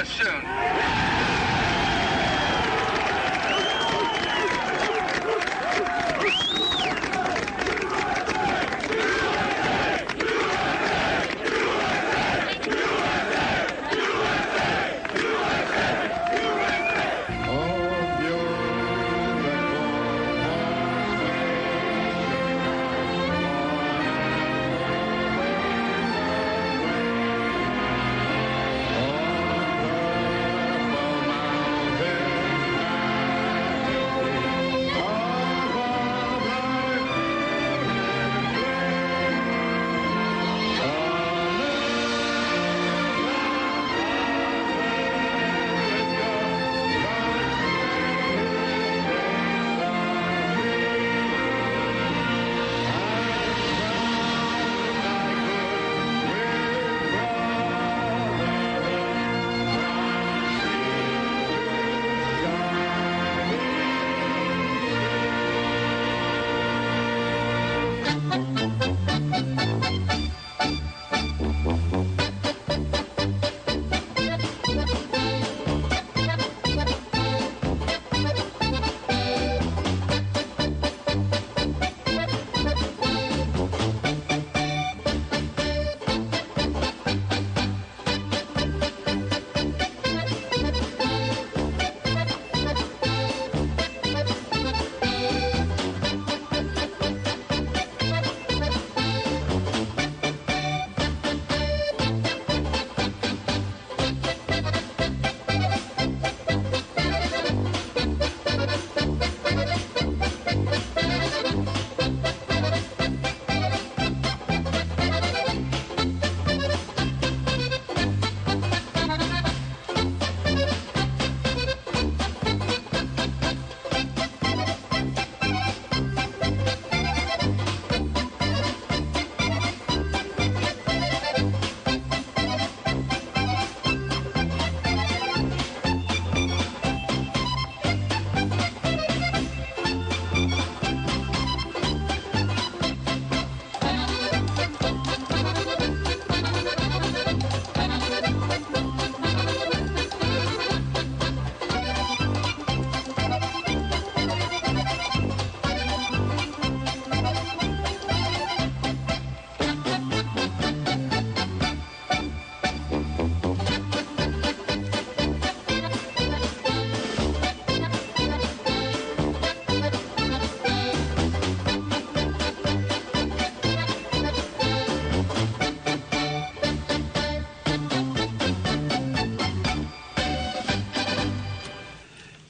us soon.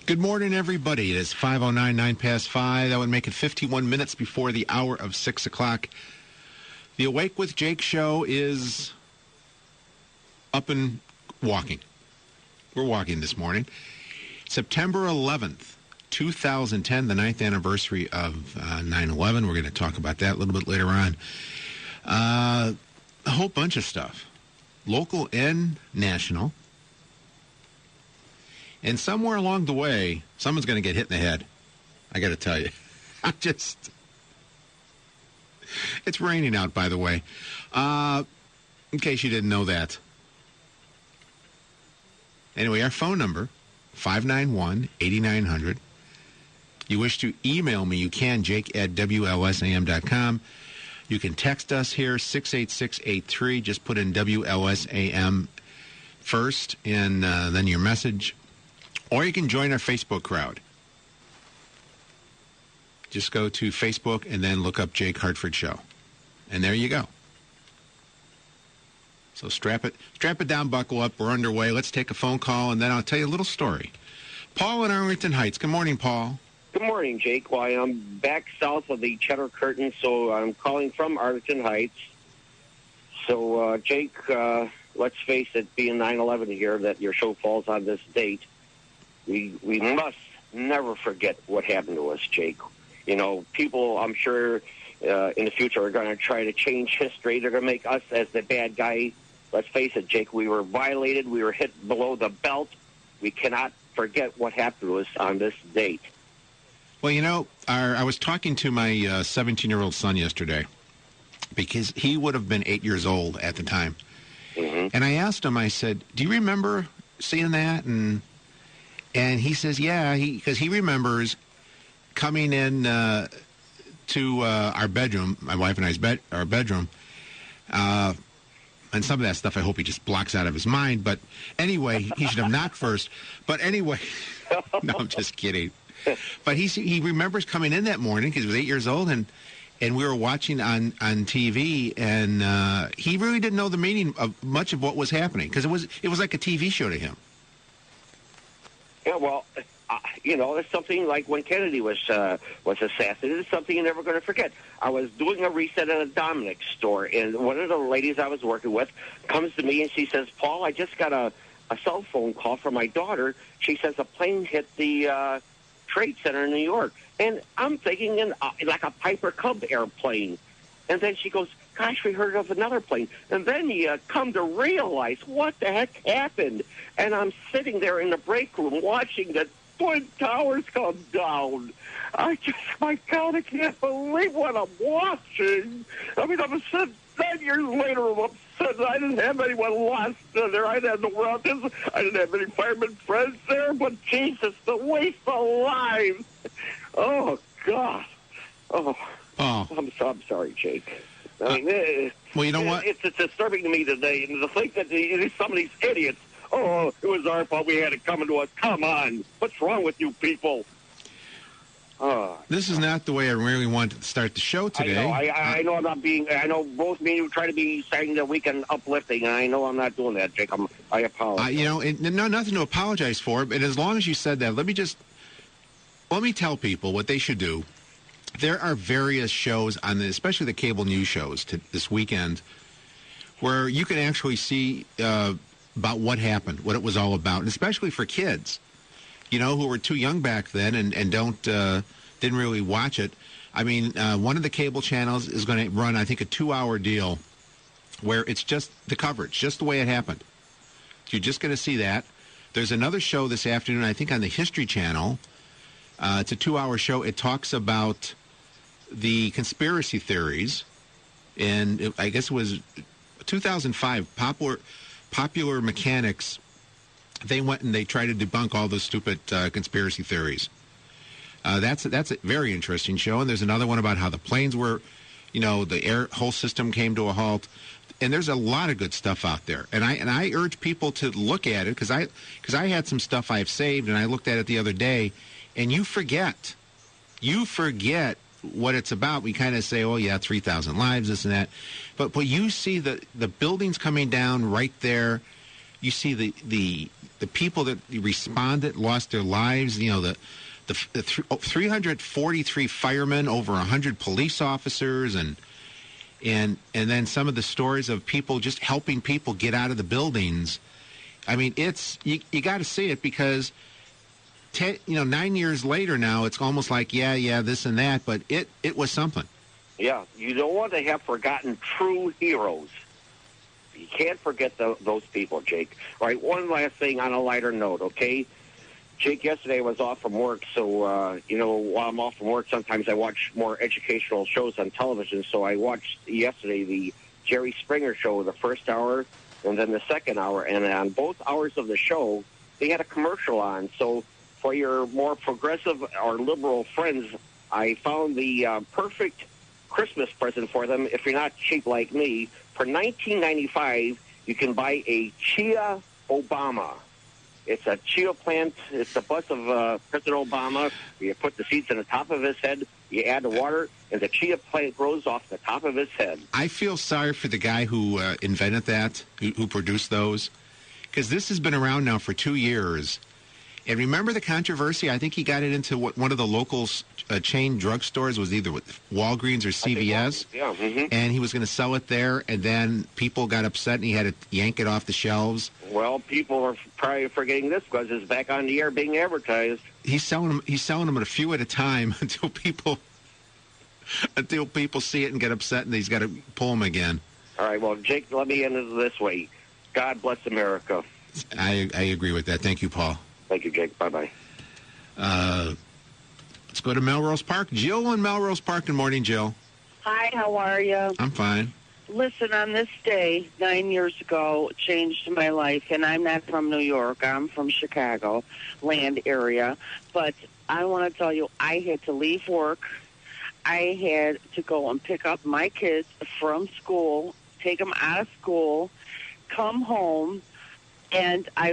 Good morning, everybody. It is 5:09, 9 past 5. That would make it 51 minutes before the hour of 6 o'clock. The Awake with Jake show is up and walking. We're walking this morning. September 11th, 2010, the 9th anniversary of 9/11. We're going to talk about that a little bit later on. A whole bunch of stuff, local and national. And somewhere along the way, someone's going to get hit in the head. I got to tell you. It's raining out, by the way. In case you didn't know that. Anyway, our phone number, 591-8900. You wish to email me, you can, jake@WLSAM.com. You can text us here, 68683. Just put in WLSAM first and then your message. Or you can join our Facebook crowd. Just go to Facebook and then look up Jake Hartford Show. And there you go. So strap it down, buckle up. We're underway. Let's take a phone call, and then I'll tell you a little story. Paul in Arlington Heights. Good morning, Paul. Good morning, Jake. Well, I'm back south of the Cheddar Curtain, so I'm calling from Arlington Heights. So, Jake, let's face it, being 9/11 here, that your show falls on this date, we must never forget what happened to us, Jake. You know, people, I'm sure, in the future are going to try to change history. They're going to make us as the bad guy. Let's face it, Jake, we were violated. We were hit below the belt. We cannot forget what happened to us on this date. Well, you know, I was talking to my 17-year-old son yesterday because he would have been 8 years old at the time. Mm-hmm. And I asked him, I said, do you remember seeing that?" And he says, "Yeah," because he remembers coming in to our bedroom, my wife and I's our bedroom, and some of that stuff I hope he just blocks out of his mind. But anyway, he should have knocked first. But anyway, no, I'm just kidding. But he remembers coming in that morning because he was 8 years old, and we were watching on TV, and he really didn't know the meaning of much of what was happening because it was like a TV show to him. Yeah, well, it's something like when Kennedy was assassinated. It's something you're never going to forget. I was doing a reset at a Dominick's store, and one of the ladies I was working with comes to me and she says, "Paul, I just got a cell phone call from my daughter. She says a plane hit the Trade Center in New York." And I'm thinking like a Piper Cub airplane. And then she goes, "Gosh, we heard of another plane." And then you come to realize what the heck happened. And I'm sitting there in the break room watching the Twin Towers come down. My God, I can't believe what I'm watching. I mean, I'm upset 10 years later. I'm upset I didn't have anyone lost there. I had no relatives. I didn't have any fireman friends there. But Jesus, the waste of lives. Oh, God. Oh. I'm sorry, Jake. I mean, well, you know what? It's disturbing to me today. And to think that some of these idiots, "Oh, it was our fault. We had it coming to us." Come on. What's wrong with you people? This is not the way I really wanted to start the show today. I know I'm not being. I know both me and you try to be saying that we can uplifting, and I know I'm not doing that, Jake. I apologize. No, nothing to apologize for. But as long as you said that, let me tell people what they should do. There are various shows on especially the cable news shows this weekend, where you can actually see about what happened, what it was all about, and especially for kids, who were too young back then and didn't really watch it. I mean, one of the cable channels is going to run, I think, a 2-hour deal where it's just the coverage, just the way it happened. You're just going to see that. There's another show this afternoon, I think, on the History Channel. It's a 2-hour show. It talks about the conspiracy theories, and I guess it was 2005. Popular Mechanics. They went and they tried to debunk all those stupid conspiracy theories. That's a very interesting show. And there's another one about how the planes were, the whole system came to a halt. And there's a lot of good stuff out there. And I urge people to look at it because I had some stuff I've saved, and I looked at it the other day. And you forget what it's about. We kind of say, "Oh yeah, 3,000 lives, this and that," but you see the buildings coming down right there. You see the people that responded, lost their lives. The 343 firemen, over 100 police officers, and then some of the stories of people just helping people get out of the buildings. I mean, you got to see it because 9 years later now, it's almost like, yeah, this and that, but it was something. Yeah, you don't want to have forgotten true heroes. You can't forget those people, Jake. All right, one last thing on a lighter note, okay? Jake, yesterday I was off from work, so, while I'm off from work, sometimes I watch more educational shows on television, so I watched yesterday the Jerry Springer show, the first hour, and then the second hour, and on both hours of the show, they had a commercial on, so for your more progressive or liberal friends, I found the perfect Christmas present for them. If you're not cheap like me, for $19.95, you can buy a Chia Obama. It's a chia plant. It's the bust of President Obama. You put the seeds on the top of his head. You add the water, and the chia plant grows off the top of his head. I feel sorry for the guy who invented that, who produced those, because this has been around now for 2 years. And remember the controversy? I think he got it into one of the local chain drugstores. Was either with Walgreens or CVS. Yeah. Mm-hmm. And he was going to sell it there, and then people got upset, and he had to yank it off the shelves. Well, people are probably forgetting this because it's back on the air being advertised. He's selling them a few at a time until people see it and get upset, and he's got to pull them again. All right. Well, Jake, let me end it this way. God bless America. I agree with that. Thank you, Paul. Thank you, Jake. Bye-bye. Let's go to Melrose Park. Jill in Melrose Park. Good morning, Jill. Hi, how are you? I'm fine. Listen, on this day, 9 years ago, changed my life, and I'm not from New York. I'm from Chicago, land area. But I want to tell you, I had to leave work. I had to go and pick up my kids from school, take them out of school, come home, and I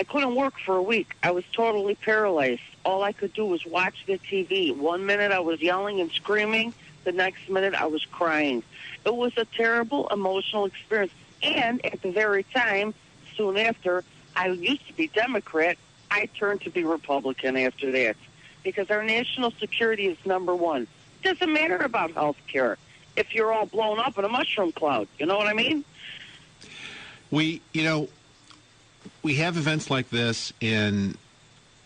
couldn't work for a week. I was totally paralyzed. All I could do was watch the TV. 1 minute I was yelling and screaming. The next minute I was crying. It was a terrible emotional experience. And at the very time, soon after, I used to be Democrat. I turned to be Republican after that because our national security is number one. It doesn't matter about health care if you're all blown up in a mushroom cloud. You know what I mean? We have events like this, and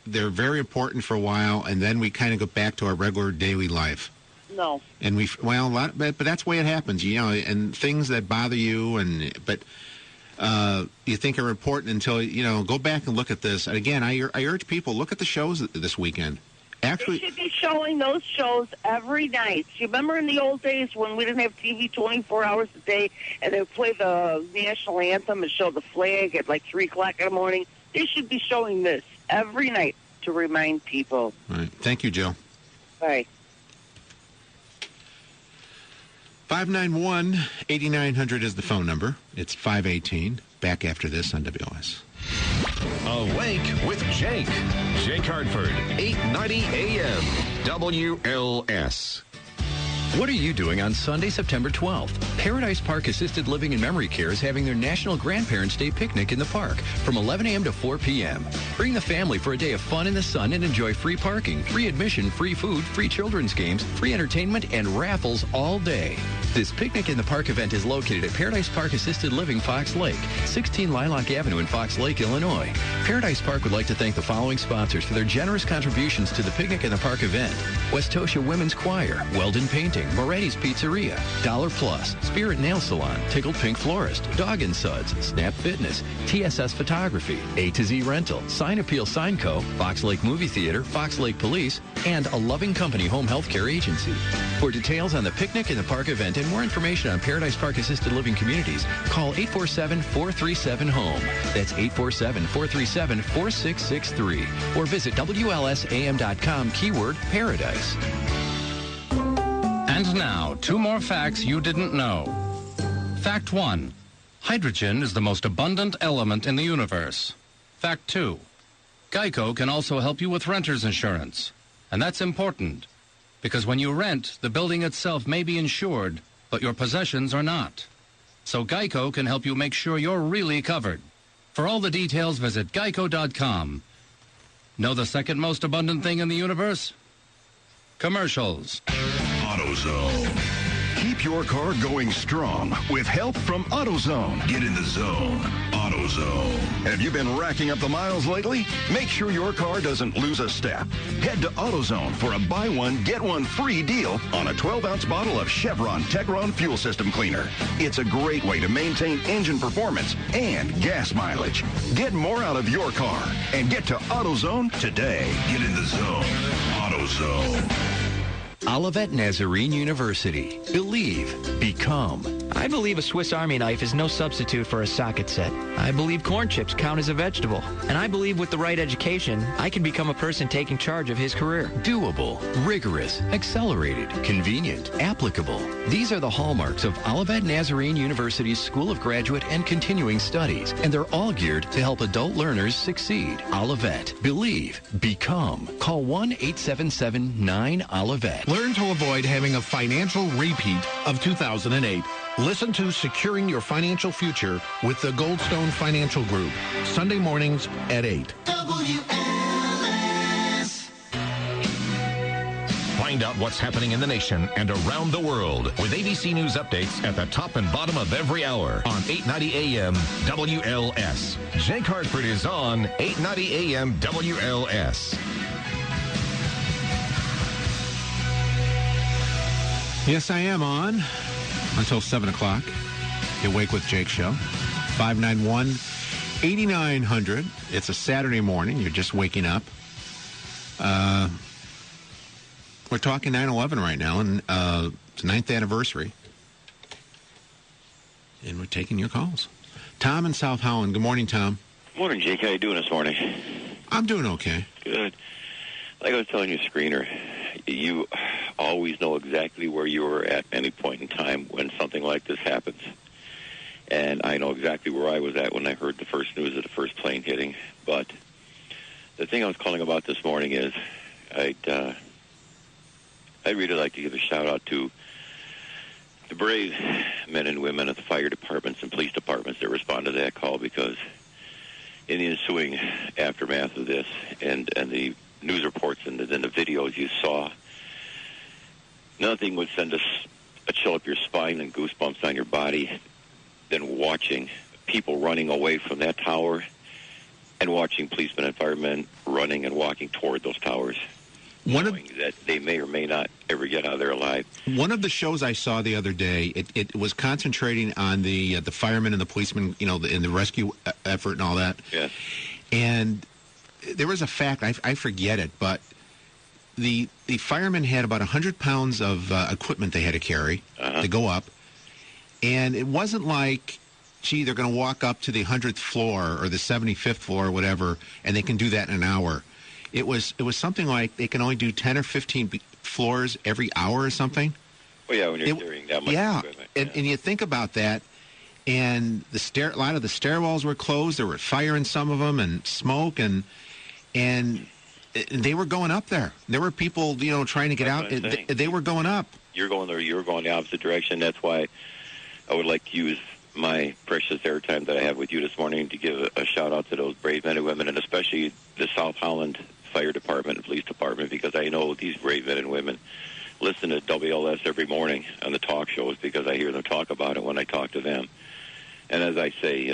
they're very important for a while, and then we kind of go back to our regular daily life. No. And but that's the way it happens, and things that bother you, but you think are important until, go back and look at this. And again, I urge people, look at the shows this weekend. Actually, they should be showing those shows every night. You remember in the old days when we didn't have TV 24 hours a day, and they would play the national anthem and show the flag at like 3 o'clock in the morning? They should be showing this every night to remind people. All right. Thank you, Jill. Bye. 591-8900 is the phone number. It's 518. Back after this on WOS. Awake with Jake. Jake Hartford, 890 AM, WLS. What are you doing on Sunday, September 12th? Paradise Park Assisted Living and Memory Care is having their National Grandparents' Day picnic in the park from 11 a.m. to 4 p.m. Bring the family for a day of fun in the sun and enjoy free parking, free admission, free food, free children's games, free entertainment, and raffles all day. This Picnic in the Park event is located at Paradise Park Assisted Living, Fox Lake, 16 Lilac Avenue in Fox Lake, Illinois. Paradise Park would like to thank the following sponsors for their generous contributions to the Picnic in the Park event: Westosha Women's Choir, Weldon Painting, Moretti's Pizzeria, Dollar Plus, Spirit Nail Salon, Tickled Pink Florist, Dog and Suds, Snap Fitness, TSS Photography, A to Z Rental, Sign Appeal Sign Co., Fox Lake Movie Theater, Fox Lake Police, and A Loving Company Home Health Care Agency. For details on the Picnic in the Park event and more information on Paradise Park Assisted Living Communities, call 847-437-HOME. That's 847-437-4663. Or visit WLSAM.com, keyword Paradise. And now, 2 more facts you didn't know. Fact 1. Hydrogen is the most abundant element in the universe. Fact 2. Geico can also help you with renter's insurance. And that's important, because when you rent, the building itself may be insured, but your possessions are not. So Geico can help you make sure you're really covered. For all the details, visit geico.com. Know the second most abundant thing in the universe? Commercials. AutoZone. Keep your car going strong with help from AutoZone. Get in the zone. AutoZone. Have you been racking up the miles lately? Make sure your car doesn't lose a step. Head to AutoZone for a buy one, get one free deal on a 12-ounce bottle of Chevron Techron Fuel System Cleaner. It's a great way to maintain engine performance and gas mileage. Get more out of your car and get to AutoZone today. Get in the zone. AutoZone. Olivet Nazarene University. Believe. Become. I believe a Swiss Army knife is no substitute for a socket set. I believe corn chips count as a vegetable. And I believe with the right education, I can become a person taking charge of his career. Doable, rigorous, accelerated, convenient, applicable. These are the hallmarks of Olivet Nazarene University's School of Graduate and Continuing Studies, and they're all geared to help adult learners succeed. Olivet. Believe. Become. Call 1-877-9-OLIVET. Learn to avoid having a financial repeat of 2008. Listen to Securing Your Financial Future with the Goldstone Financial Group, Sunday mornings at 8. WLS. Find out what's happening in the nation and around the world with ABC News updates at the top and bottom of every hour on 890 AM WLS. Jake Hartford is on 890 AM WLS. Yes, I am on until 7 o'clock. The Awake with Jake show. 591-8900. It's a Saturday morning. You're just waking up. We're talking 9/11 right now, and it's the 9th anniversary. And we're taking your calls. Tom in South Holland. Good morning, Tom. Morning, Jake. How you doing this morning? I'm doing okay. Good. Like I was telling you, Screener, you always know exactly where you were at any point in time when something like this happens. And I know exactly where I was at when I heard the first news of the first plane hitting. But the thing I was calling about this morning is I'd really like to give a shout-out to the brave men and women at the fire departments and police departments that responded to that call, because in the ensuing aftermath of this and the news reports and the videos you saw, nothing would send us a chill up your spine and goosebumps on your body than watching people running away from that tower and watching policemen and firemen running and walking toward those towers, knowing that they may or may not ever get out of there alive. One of the shows I saw the other day, it was concentrating on the firemen and the policemen, in the rescue effort and all that. Yes. And there was a fact, I forget it, but the firemen had about 100 pounds of equipment they had to carry to go up. And it wasn't like, gee, they're going to walk up to the 100th floor or the 75th floor or whatever, and they can do that in an hour. It was something like they can only do 10 or 15 floors every hour or something. Well, yeah, when you're carrying that much equipment. And you think about that, and a lot of the stairwells were closed. There were fire in some of them and smoke, and they were going up there. There were people, trying to get out. They were going up. You're going there. You're going the opposite direction. That's why I would like to use my precious airtime that I have with you this morning to give a shout-out to those brave men and women, and especially the South Holland Fire Department and Police Department, because I know these brave men and women listen to WLS every morning on the talk shows, because I hear them talk about it when I talk to them. And as I say,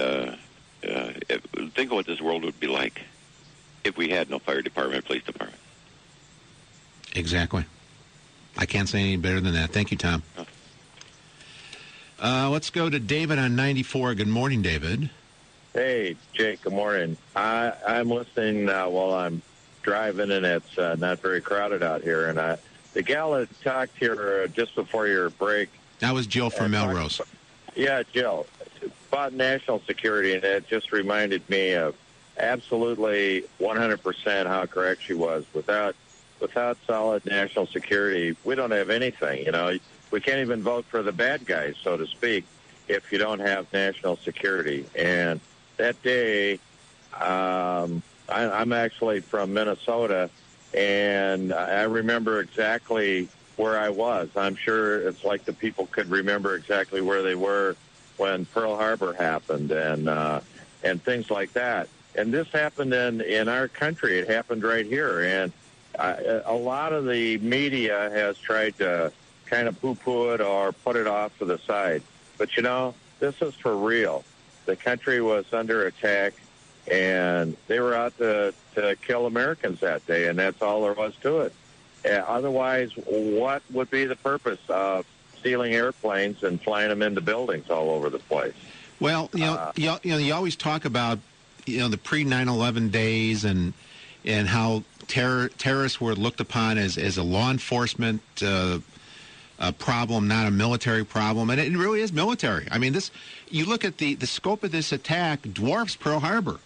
think of what this world would be like if we had no fire department, police department. Exactly. I can't say any better than that. Thank you, Tom. Let's go to David on 94. Good morning, David. Hey, Jake. Good morning. I'm listening while I'm driving, and it's not very crowded out here. And the gal that talked here just before your break. That was Jill from Melrose. Yeah, Jill. About national security, and it just reminded me of absolutely 100% how correct she was. Without solid national security, we don't have anything. We can't even vote for the bad guys, so to speak, if you don't have national security. And that day, I'm actually from Minnesota, and I remember exactly where I was. I'm sure it's like the people could remember exactly where they were when Pearl Harbor happened and things like that. And this happened in our country. It happened right here. And a lot of the media has tried to kind of poo-poo it or put it off to the side. But, this is for real. The country was under attack, and they were out to kill Americans that day, and that's all there was to it. Otherwise, what would be the purpose of stealing airplanes and flying them into buildings all over the place? Well, you always talk about, the pre-9/11 days and how terrorists were looked upon as a law enforcement problem, not a military problem, and it really is military. I mean, you look at the scope of this attack dwarfs Pearl Harbor.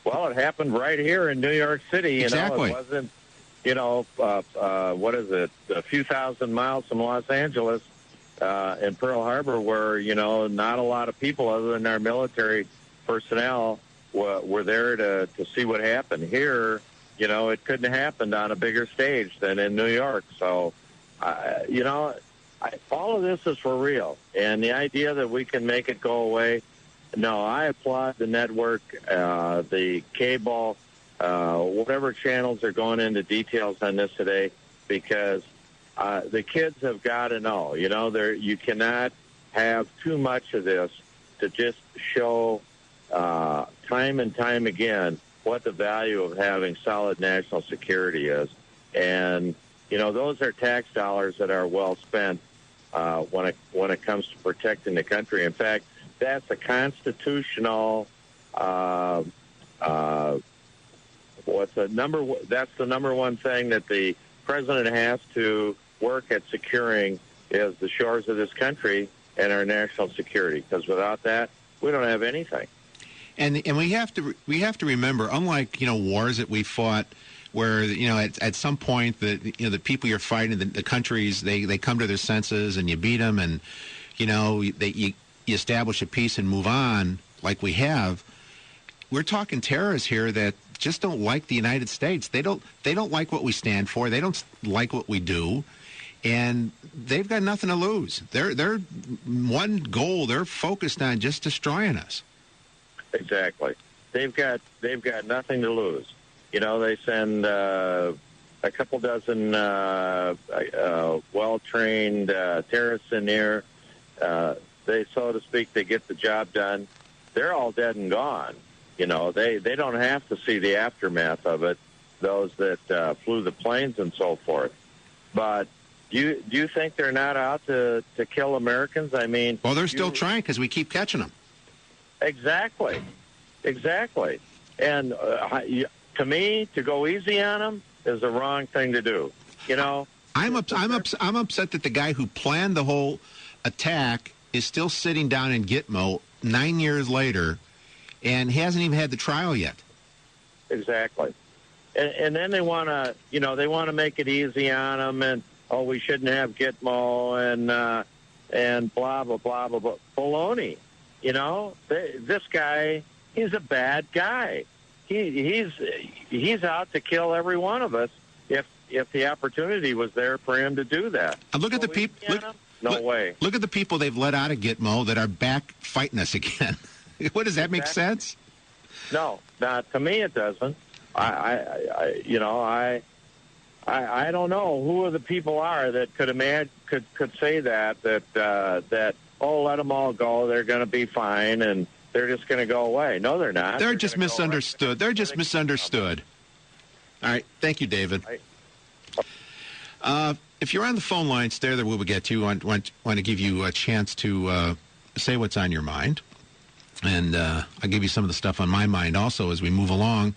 Well, it happened right here in New York City. Exactly. It wasn't, what is it, a few thousand miles from Los Angeles in Pearl Harbor, where, not a lot of people other than our military personnel were there to see what happened. Here, it couldn't have happened on a bigger stage than in New York. So, all of this is for real. And the idea that we can make it go away, no, I applaud the network, the cable, whatever channels are going into details on this today, because the kids have got to know. You cannot have too much of this to just show time and time again what the value of having solid national security is. And, those are tax dollars that are well spent when it comes to protecting the country. In fact, that's a constitutional that's the number one thing that the president has to work at securing is the shores of this country. and our national security, because without that, we don't have anything. And we have to remember, unlike wars that we fought, where at some point the people you're fighting, the countries, they come to their senses and you beat them, and you establish a peace and move on like we have. We're talking terrorists here that just don't like the United States. They don't like what we stand for. They don't like what we do. And they've got nothing to lose. They're one goal. They're focused on just destroying us. Exactly. They've got nothing to lose. They send a couple dozen well-trained terrorists in there. They, so to speak, they get the job done. They're all dead and gone. They don't have to see the aftermath of it. Those that flew the planes and so forth. But do you think they're not out to kill Americans? I mean, well, they're still trying because we keep catching them. Exactly. And to me, to go easy on them is the wrong thing to do. I'm upset that the guy who planned the whole attack is still sitting down in Gitmo 9 years later, and hasn't even had the trial yet. Exactly. And then they want to make it easy on them, and we shouldn't have Gitmo and blah blah blah blah blah. Baloney. This guy, he's a bad guy. He's out to kill every one of us if the opportunity was there for him to do that. Look at the people. No way. Look at the people they've let out of Gitmo that are back fighting us again. What, does that make sense? No, to me it doesn't. I don't know who the people are that could say that let them all go. They're going to be fine, and they're just going to go away. No, they're not. They're just misunderstood. They're just misunderstood. All right. Thank you, David. If you're on the phone line, stay there. We'll get to you. I want to give you a chance to say what's on your mind. And I'll give you some of the stuff on my mind also as we move along.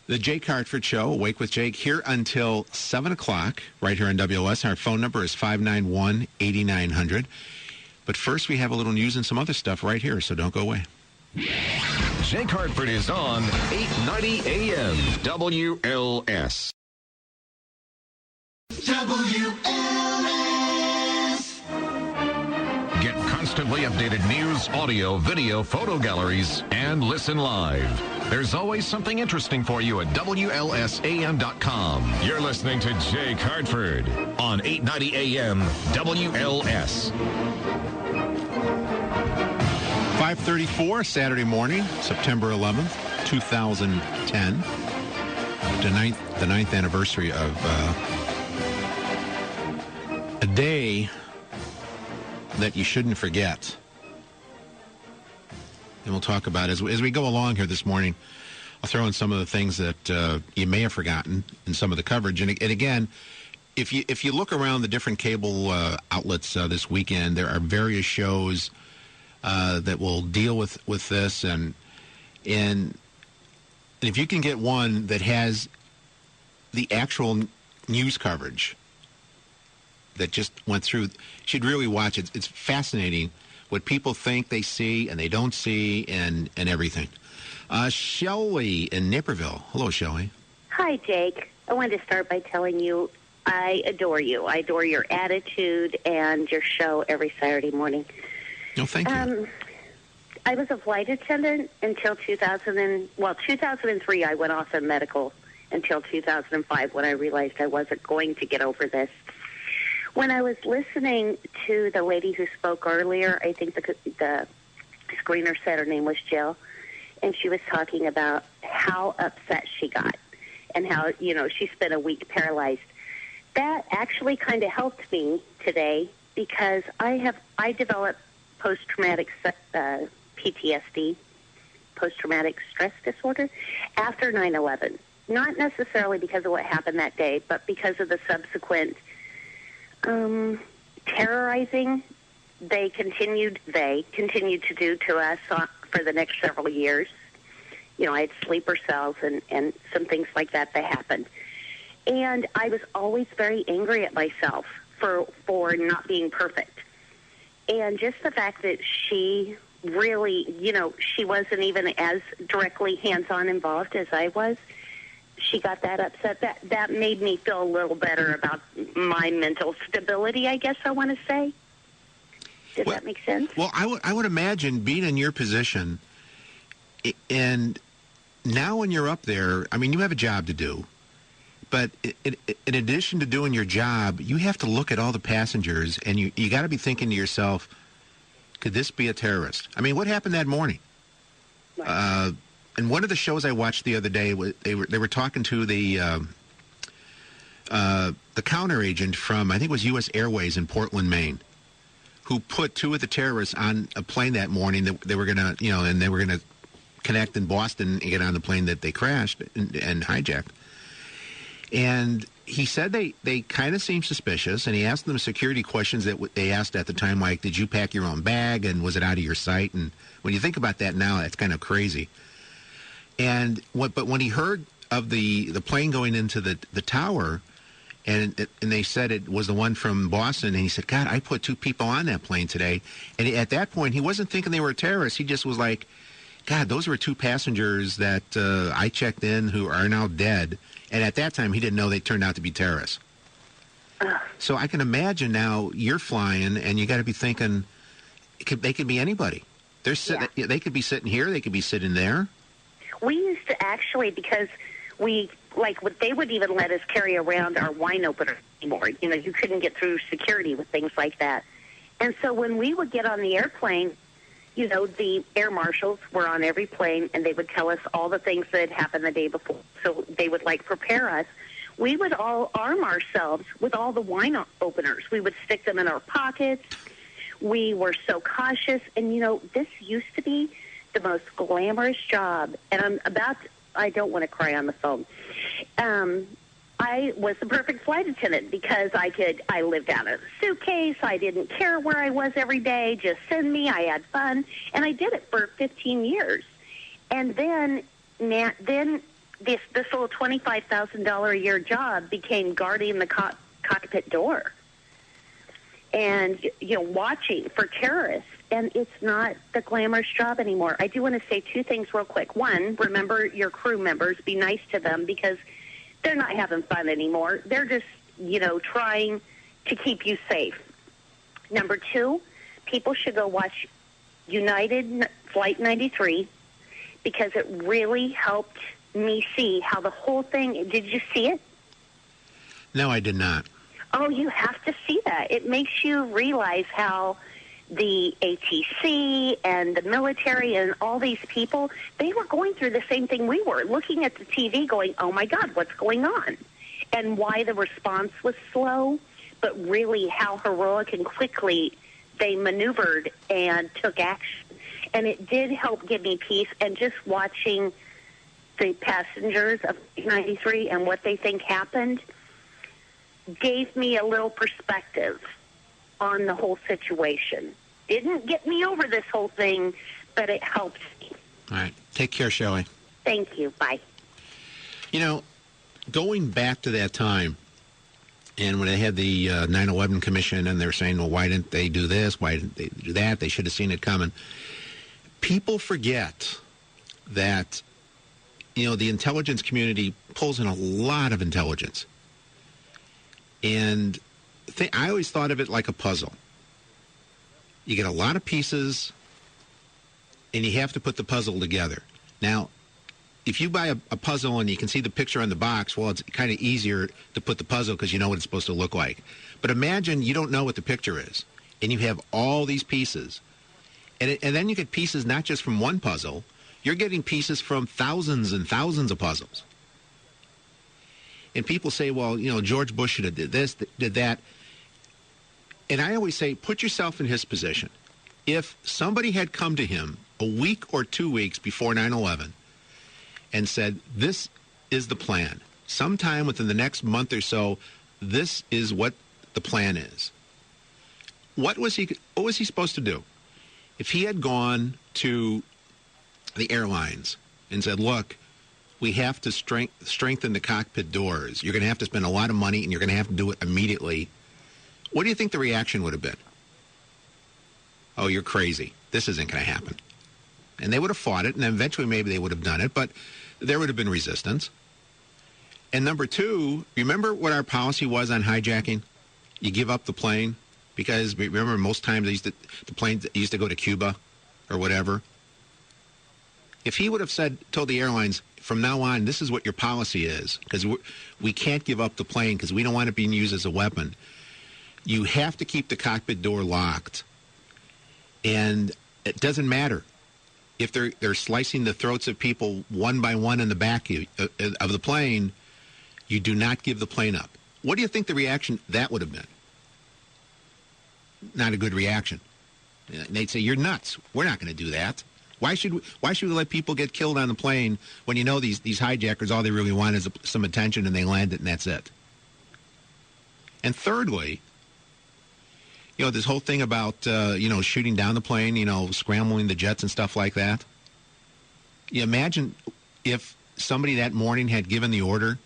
The Jake Hartford Show, Awake with Jake, here until 7 o'clock, right here on WLS. Our phone number is 591-8900. But first, we have a little news and some other stuff right here, so don't go away. Jake Hartford is on 890 AM WLS. WLS. Get constantly updated news, audio, video, photo galleries, and listen live. There's always something interesting for you at WLSAM.com. You're listening to Jake Hartford on 890 AM WLS. 5:34 Saturday morning, September 11th, 2010. The ninth anniversary of a day that you shouldn't forget. And we'll talk about as we go along here this morning. I'll throw in some of the things that you may have forgotten in some of the coverage. And again, if you look around the different cable outlets this weekend, there are various shows that will deal with this, and if you can get one that has the actual news coverage that just went through, you should really watch it. It's fascinating what people think they see and they don't see, and everything. Shelley in Naperville. Hello, Shelley. Hi, Jake. I wanted to start by telling you I adore you. I adore your attitude and your show every Saturday morning. No, thank you. I was a flight attendant until 2003. I went off in medical until 2005 when I realized I wasn't going to get over this. When I was listening to the lady who spoke earlier, I think the screener said her name was Jill, and she was talking about how upset she got and how, she spent a week paralyzed. That actually kind of helped me today because I developed post-traumatic PTSD, post-traumatic stress disorder, after 9/11. Not necessarily because of what happened that day, but because of the subsequent terrorizing they continued to do to us for the next several years. I had sleeper cells and some things like that happened. And I was always very angry at myself for not being perfect. And just the fact that she really, she wasn't even as directly hands-on involved as I was, she got that upset. That made me feel a little better about my mental stability, I guess I want to say. Does that make sense? Well, I would imagine being in your position, and now when you're up there, I mean, you have a job to do. But in addition to doing your job, you have to look at all the passengers, and you got to be thinking to yourself, could this be a terrorist? I mean, what happened that morning? Right. And one of the shows I watched the other day, they were talking to the counter agent from, I think it was U.S. Airways in Portland, Maine, who put two of the terrorists on a plane that morning that they were going to, and they were going to connect in Boston and get on the plane that they crashed and hijacked. And he said they kind of seemed suspicious, and he asked them security questions that they asked at the time, like, did you pack your own bag, and was it out of your sight? And when you think about that now, that's kind of crazy. But when he heard of the plane going into the tower, and they said it was the one from Boston, and he said, God, I put two people on that plane today. And at that point, he wasn't thinking they were terrorists. He just was like, God, those were two passengers that I checked in who are now dead. And at that time, he didn't know they turned out to be terrorists. So I can imagine now you're flying, and you got to be thinking they could be anybody. They're They could be sitting here. They could be sitting there. We used to actually, because they would even let us carry around our wine opener anymore. You couldn't get through security with things like that. And so when we would get on the airplane, the air marshals were on every plane, and they would tell us all the things that had happened the day before. So they would, prepare us. We would all arm ourselves with all the wine openers. We would stick them in our pockets. We were so cautious. And, this used to be the most glamorous job. And I don't want to cry on the phone. I was the perfect flight attendant because I lived out of a suitcase. I didn't care where I was every day. Just send me. I had fun. And I did it for 15 years. And then this little $25,000 a year job became guarding the cockpit door and, watching for terrorists. And it's not the glamorous job anymore. I do want to say two things real quick. One, remember your crew members. Be nice to them because they're not having fun anymore. They're just, trying to keep you safe. Number two, people should go watch United Flight 93 because it really helped me see how the whole thing, did you see it? No, I did not. Oh, you have to see that. It makes you realize how the ATC and the military and all these people, they were going through the same thing we were, looking at the TV going, oh, my God, what's going on? And why the response was slow, but really how heroic and quickly they maneuvered and took action. And it did help give me peace. And just watching the passengers of 93 and what they think happened gave me a little perspective on the whole situation. Didn't get me over this whole thing, but it helped me. All right. Take care, Shelley. Thank you. Bye. Going back to that time, and when they had the 9/11 Commission, and they're saying, well, why didn't they do this? Why didn't they do that? They should have seen it coming. People forget that, the intelligence community pulls in a lot of intelligence. And I always thought of it like a puzzle. You get a lot of pieces, and you have to put the puzzle together. Now, if you buy a puzzle and you can see the picture on the box, well, it's kind of easier to put the puzzle because you know what it's supposed to look like. But imagine you don't know what the picture is, and you have all these pieces. And then you get pieces not just from one puzzle. You're getting pieces from thousands and thousands of puzzles. And people say, well, George Bush should have did this, did that. And I always say, put yourself in his position. If somebody had come to him a week or 2 weeks before 9/11 and said, this is the plan, sometime within the next month or so, this is what the plan is. What was he supposed to do? If he had gone to the airlines and said, look, we have to strengthen the cockpit doors. You're going to have to spend a lot of money, and you're going to have to do it immediately. What do you think the reaction would have been? oh, you're crazy. This isn't going to happen. And they would have fought it, and eventually maybe they would have done it, but there would have been resistance. And number two, remember what our policy was on hijacking? You give up the plane, because remember most times the planes used to go to Cuba or whatever. If he would have told the airlines, from now on, this is what your policy is, because we can't give up the plane because we don't want it being used as a weapon. You have to keep the cockpit door locked. And it doesn't matter if they're slicing the throats of people one by one in the back of the plane. You do not give the plane up. What do you think the reaction that would have been? Not a good reaction. They'd say, "You're nuts. We're not going to do that. Why should we let people get killed on the plane when you know these hijackers, all they really want is some attention, and they land it and that's it?" And thirdly, this whole thing about shooting down the plane, scrambling the jets and stuff like that. You imagine if somebody that morning had given the order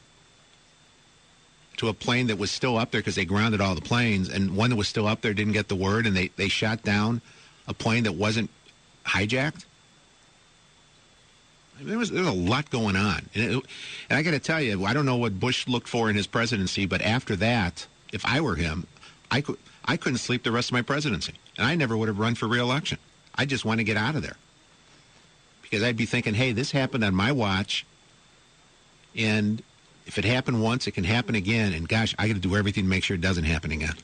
to a plane that was still up there, because they grounded all the planes, and one that was still up there didn't get the word, and they shot down a plane that wasn't hijacked. I mean, there was a lot going on. And I got to tell you, I don't know what Bush looked for in his presidency, but after that, if I were him, I couldn't sleep the rest of my presidency. And I never would have run for re-election. I just want to get out of there. Because I'd be thinking, hey, this happened on my watch, and if it happened once, it can happen again. And gosh, I got to do everything to make sure it doesn't happen again.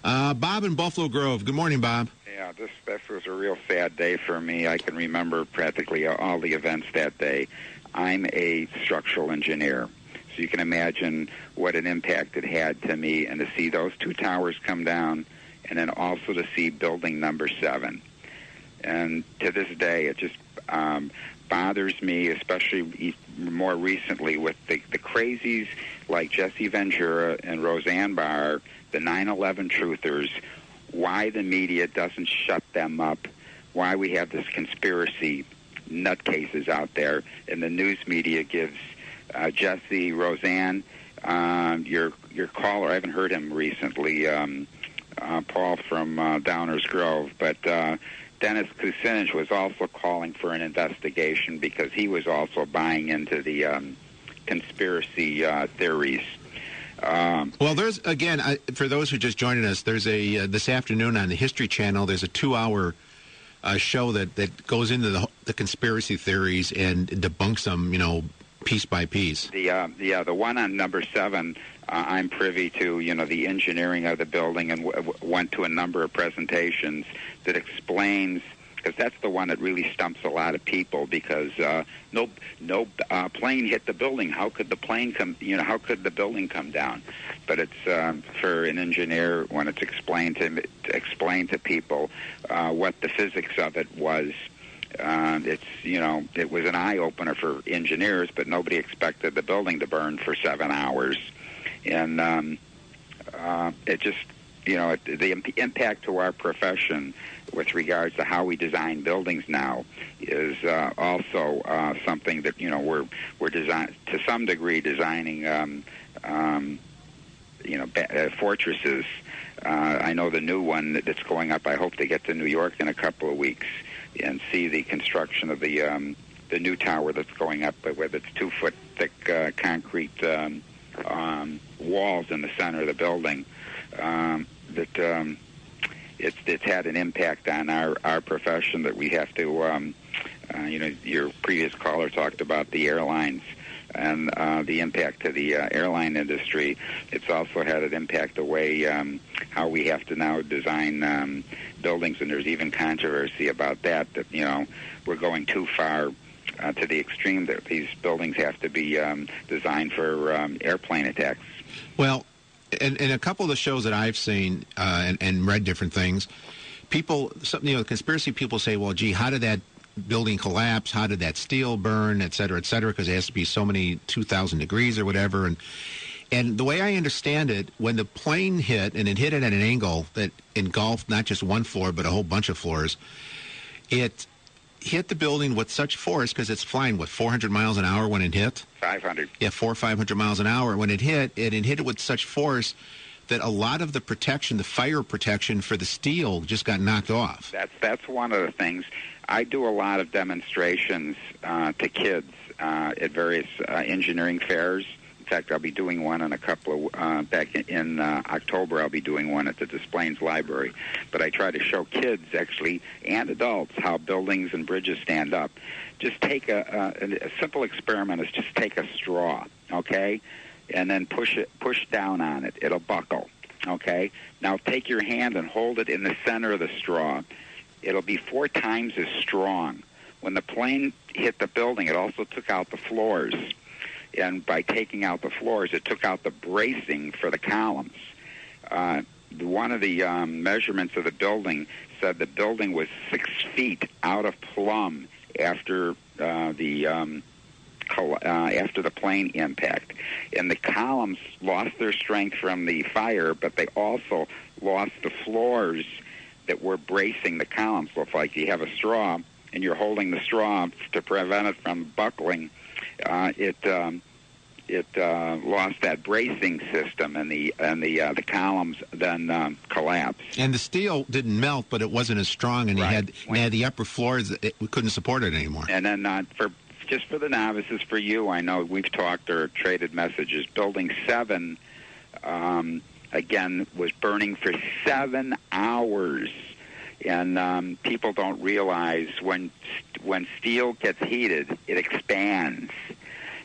Bob in Buffalo Grove. Good morning, Bob. Yeah, this was a real sad day for me. I can remember practically all the events that day. I'm a structural engineer, so you can imagine what an impact it had to me, and to see those two towers come down, and then also to see building number 7. And to this day, it just bothers me, especially more recently with the crazies like Jesse Ventura and Roseanne Barr, the 9/11 truthers, why the media doesn't shut them up, why we have this conspiracy nutcases out there, and the news media gives Jesse, Roseanne, your caller, I haven't heard him recently, Paul from Downers Grove, but Dennis Kucinich was also calling for an investigation because he was also buying into the conspiracy theories. Well, there's, again, for those who just joined us, there's this afternoon on the History Channel, there's a 2-hour show that goes into the conspiracy theories and debunks them, piece by piece. The one on number 7, I'm privy to, the engineering of the building, and went to a number of presentations that explains, because that's the one that really stumps a lot of people, because no plane hit the building. How could the plane come? How could the building come down? But it's for an engineer, when it's explained to people what the physics of it was. It was an eye opener for engineers, but nobody expected the building to burn for 7 hours, and it just. The impact to our profession with regards to how we design buildings now is also something that we're to some degree designing fortresses. I know the new one that's going up. I hope to get to New York in a couple of weeks and see the construction of the new tower that's going up with its 2-foot thick concrete walls in the center of the building. It's had an impact on our profession that we have to, your previous caller talked about the airlines and the impact to the airline industry. It's also had an impact the way how we have to now design buildings, and there's even controversy about that we're going too far to the extreme that these buildings have to be designed for airplane attacks. Well, in a couple of the shows that I've seen and read different things, conspiracy people say, well, gee, how did that building collapse? How did that steel burn, et cetera, because it has to be so many 2,000 degrees or whatever. And the way I understand it, when the plane hit, and it hit it at an angle that engulfed not just one floor, but a whole bunch of floors, it hit the building with such force, because it's flying, 400 miles an hour when it hit? 500. Yeah, 400 or 500 miles an hour. When it hit it with such force that a lot of the protection, the fire protection for the steel, just got knocked off. That's one of the things. I do a lot of demonstrations to kids at various engineering fairs. In fact, I'll be doing one in a couple of back in October. I'll be doing one at the Des Plaines Library. But I try to show kids, actually, and adults how buildings and bridges stand up. Just take a simple experiment is just take a straw, okay, and then push down on it. It'll buckle, okay. Now take your hand and hold it in the center of the straw. It'll be 4 times as strong. When the plane hit the building, it also took out the floors. And by taking out the floors, it took out the bracing for the columns. One of the measurements of the building said the building was 6 feet out of plumb after the plane impact. And the columns lost their strength from the fire, but they also lost the floors that were bracing the columns. So if like you have a straw and you're holding the straw to prevent it from buckling, it lost that bracing system, and the columns then collapsed. And the steel didn't melt, but it wasn't as strong, and Right. it had the upper floors. We couldn't support it anymore. And then for the novices, for you, I know we've talked or traded messages. Building 7, again, was burning for 7 hours. And people don't realize when steel gets heated, it expands.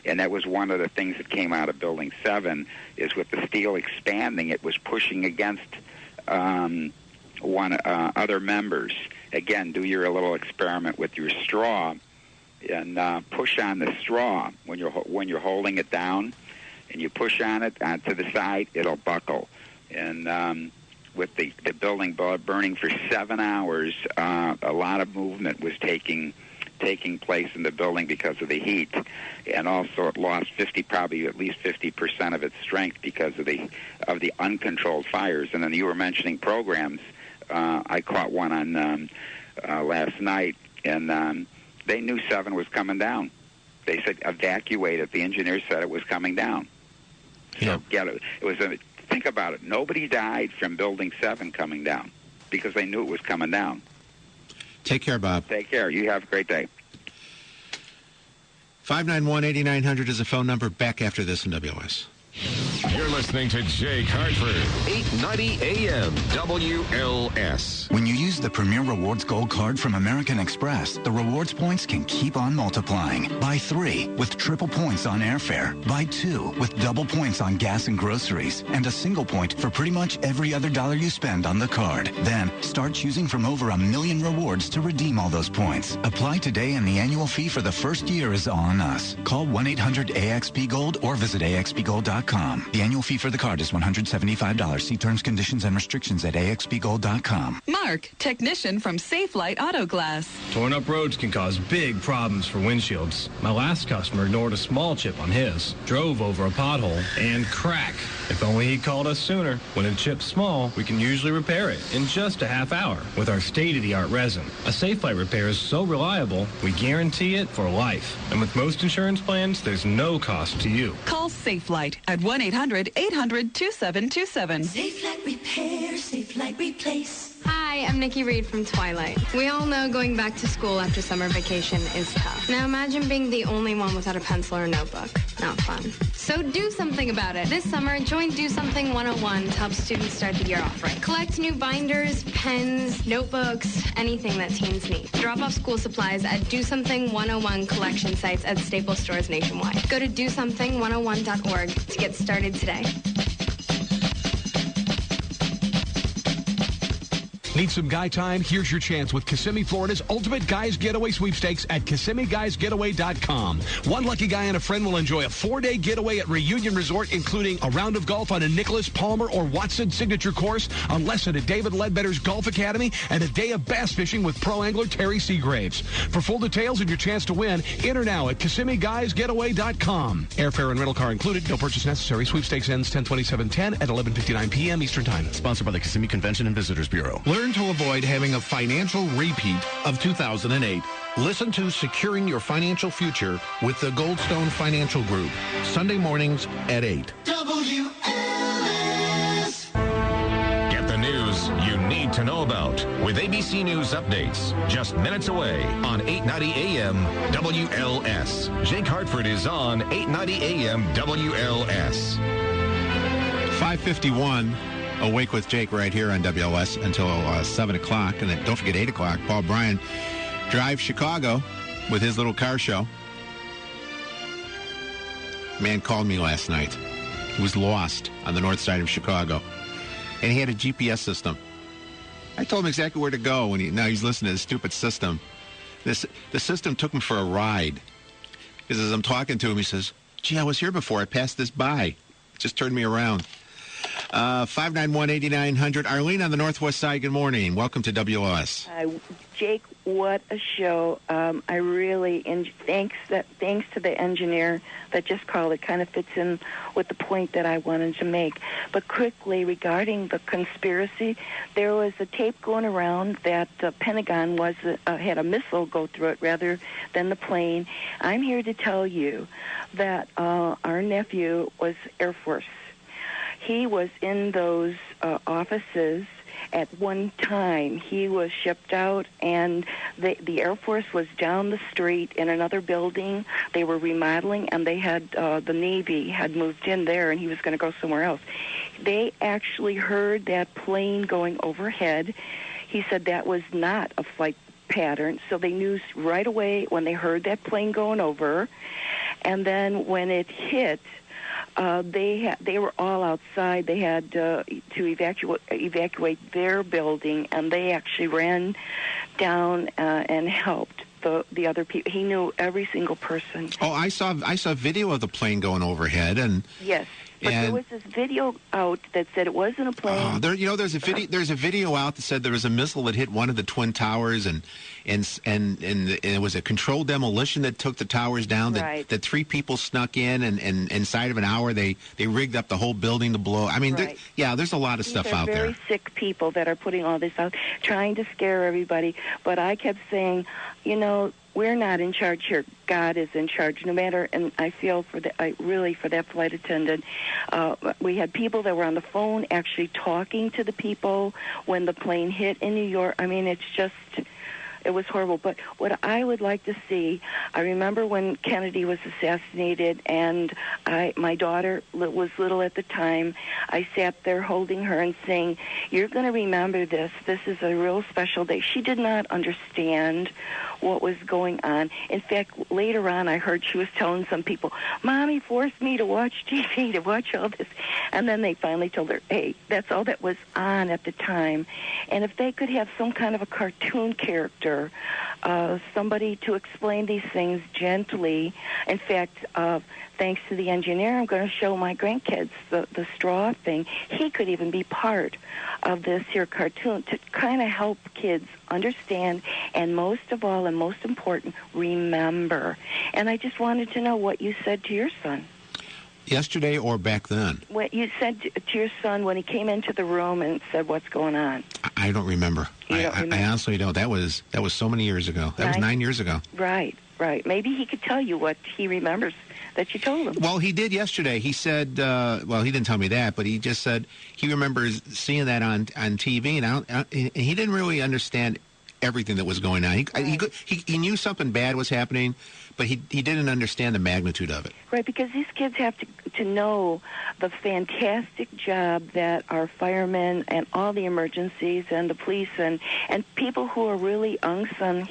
And that was one of the things that came out of Building 7, is with the steel expanding, it was pushing against other members. Again, do your little experiment with your straw, and push on the straw when you're holding it down, and you push on it to the side, it'll buckle. And with the building burning for 7 hours, a lot of movement was taking place in the building because of the heat, and also it lost probably at least 50% of its strength because of the uncontrolled fires. And then you were mentioning programs. I caught one on last night, and they knew 7 was coming down. They said evacuate it. The engineers said it was coming down. Yeah. So think about it. Nobody died from Building 7 coming down because they knew it was coming down. Take care, Bob. Take care. You have a great day. 591-8900 is a phone number. Back after this in WS. You're listening to Jake Hartford. 890 AM WLS. When you use the Premier Rewards Gold Card from American Express, the rewards points can keep on multiplying. Buy 3 with triple points on airfare. Buy 2 with double points on gas and groceries. And a single point for pretty much every other dollar you spend on the card. Then, start choosing from over 1 million rewards to redeem all those points. Apply today, and the annual fee for the first year is on us. Call 1-800-AXP-GOLD or visit AXPGold.com. The annual fee for the card is $175. See terms, conditions, and restrictions at AXPGold.com. Mark, technician from Safe Light Auto Glass. Torn up roads can cause big problems for windshields. My last customer ignored a small chip on his, drove over a pothole, and crack. If only he called us sooner. When a chip's small, we can usually repair it in just a half hour with our state-of-the-art resin. A Safe Light repair is so reliable, we guarantee it for life. And with most insurance plans, there's no cost to you. Call Safe Light at 1-800-800-2727. Safe Light Repair, Safe Light Replace. Hi, I'm Nikki Reed from Twilight. We all know going back to school after summer vacation is tough. Now imagine being the only one without a pencil or notebook. Not fun. So do something about it. This summer, join Do Something 101 to help students start the year off right. Collect new binders, pens, notebooks, anything that teens need. Drop off school supplies at Do Something 101 collection sites at Staples stores nationwide. Go to DoSomething101.org to get started today. Need some guy time? Here's your chance with Kissimmee, Florida's Ultimate Guys Getaway Sweepstakes at KissimmeeGuysGetaway.com. One lucky guy and a friend will enjoy a 4-day getaway at Reunion Resort, including a round of golf on a Nicholas, Palmer, or Watson signature course, a lesson at David Ledbetter's Golf Academy, and a day of bass fishing with pro angler Terry Seagraves. For full details and your chance to win, enter now at KissimmeeGuysGetaway.com. Airfare and rental car included. No purchase necessary. Sweepstakes ends 10/27/10 at 11:59 p.m. Eastern Time. Sponsored by the Kissimmee Convention and Visitors Bureau. Learn to avoid having a financial repeat of 2008. Listen to Securing Your Financial Future with the Goldstone Financial Group. Sunday mornings at 8. WLS. to know about with ABC News updates just minutes away on 890 AM WLS. Jake Hartford is on 890 AM WLS. 5:51, Awake with Jake right here on WLS until 7 o'clock. And then don't forget 8 o'clock, Paul Bryan drives Chicago with his little car show. Man called me last night. He was lost on the north side of Chicago. And he had a GPS system. I told him exactly where to go, and now he's listening to this stupid system. The system took him for a ride. Because as I'm talking to him, he says, gee, I was here before. I passed this by. It just turned me around. 591-8900. Arlene on the northwest side, good morning. Welcome to WLS. Jake, what a show. I really, thanks to the engineer that just called. It kind of fits in with the point that I wanted to make. But quickly, regarding the conspiracy, there was a tape going around that the Pentagon had a missile go through it rather than the plane. I'm here to tell you that our nephew was Air Force. He was in those offices at one time. He was shipped out, and the Air Force was down the street in another building. They were remodeling, and they had the Navy had moved in there, and he was going to go somewhere else. They actually heard that plane going overhead. He said that was not a flight pattern, so they knew right away when they heard that plane going over. And then when it hit, they were all outside. They had to evacuate their building, and they actually ran down and helped the other people. He knew every single person. Oh, I saw video of the plane going overhead, and yes. But there was this video out that said it wasn't a plane. There's a video out that said there was a missile that hit one of the Twin Towers, and it was a controlled demolition that took the towers down. Right. That 3 people snuck in, and inside of an hour they rigged up the whole building to blow. I mean, right. there's a lot of stuff out there. Very sick people that are putting all this out, trying to scare everybody. But I kept saying, we're not in charge here. God is in charge, no matter. And I feel for that flight attendant. We had people that were on the phone actually talking to the people when the plane hit in New York. I mean, it was horrible. But what I would like to see, I remember when Kennedy was assassinated, and my daughter was little at the time. I sat there holding her and saying, you're going to remember this. This is a real special day. She did not understand what was going on. In fact, later on, I heard she was telling some people, Mommy forced me to watch TV, to watch all this. And then they finally told her, hey, that's all that was on at the time. And if they could have some kind of a cartoon character, somebody to explain these things gently. In fact, thanks to the engineer, I'm going to show my grandkids the straw thing. He could even be part of this here cartoon to kind of help kids understand, and most of all, and most important, remember. And I just wanted to know what you said to your son. Yesterday or back then? What you said to your son when he came into the room and said, what's going on? I don't remember. I honestly don't. That was so many years ago. That was 9 years ago. Right. Maybe he could tell you what he remembers that you told him. Well, he did yesterday. He said, he didn't tell me that, but he just said he remembers seeing that on TV, and he didn't really understand everything that was going on. He knew something bad was happening, but he didn't understand the magnitude of it. Right, because these kids have to know the fantastic job that our firemen and all the emergencies and the police and people who are really unsung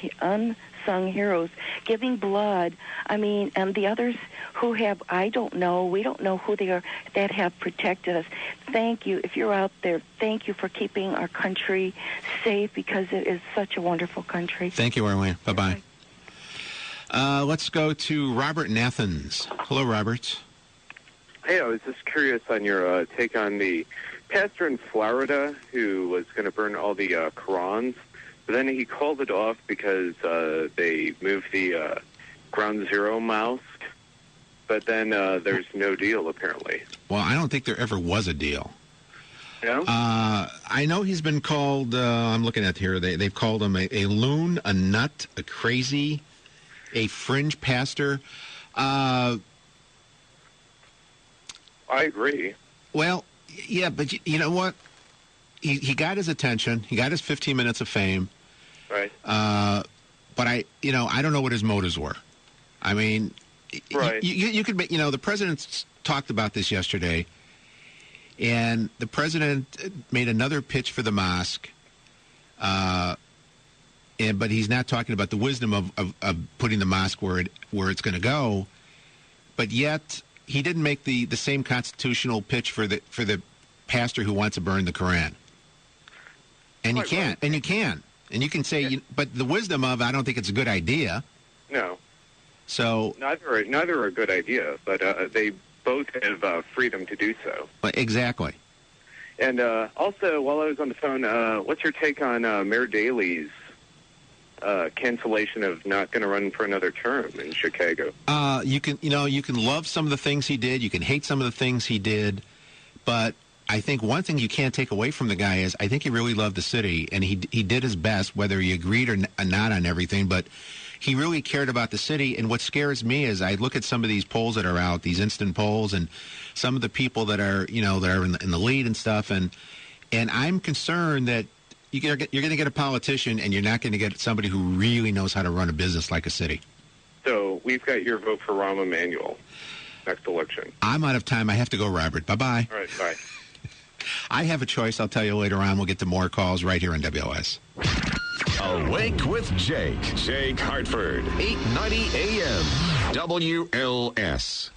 heroes, giving blood. I mean, and the others who have, we don't know who they are, that have protected us. Thank you. If you're out there, thank you for keeping our country safe, because it is such a wonderful country. Thank you, Arlene. Bye-bye. Let's go to Robert in Athens. Hello, Robert. Hey, I was just curious on your take on the pastor in Florida who was going to burn all the Qurans, but then he called it off because they moved the Ground Zero mosque, but then there's no deal, apparently. Well, I don't think there ever was a deal. No? I know he's been called, I'm looking at here, they've called him a loon, a nut, a crazy, a fringe pastor. I agree. Well, yeah, but you know what? he got his attention. He got his 15 minutes of fame. Right. But I don't know what his motives were. I mean, right. You could, the president talked about this yesterday, and the president made another pitch for the mosque, but he's not talking about the wisdom of putting the mosque where it's going to go. But yet, he didn't make the same constitutional pitch for the pastor who wants to burn the Quran. And you can't, and you can. And you can say, but the wisdom of, I don't think it's a good idea. No. So neither are a good idea, but they both have freedom to do so. Exactly. And also, while I was on the phone, what's your take on Mayor Daley's cancellation of not going to run for another term in Chicago? You can love some of the things he did. You can hate some of the things he did, but I think one thing you can't take away from the guy is I think he really loved the city, and he did his best, whether he agreed or not on everything, but he really cared about the city. And what scares me is I look at some of these polls that are out, these instant polls, and some of the people that are, that are in the lead and stuff, and I'm concerned that you're going to get a politician, and you're not going to get somebody who really knows how to run a business like a city. So we've got your vote for Rahm Emanuel next election. I'm out of time. I have to go, Robert. Bye-bye. All right, bye. I have a choice. I'll tell you later on. We'll get to more calls right here on WLS. Awake with Jake. Jake Hartford, 890 AM, WLS.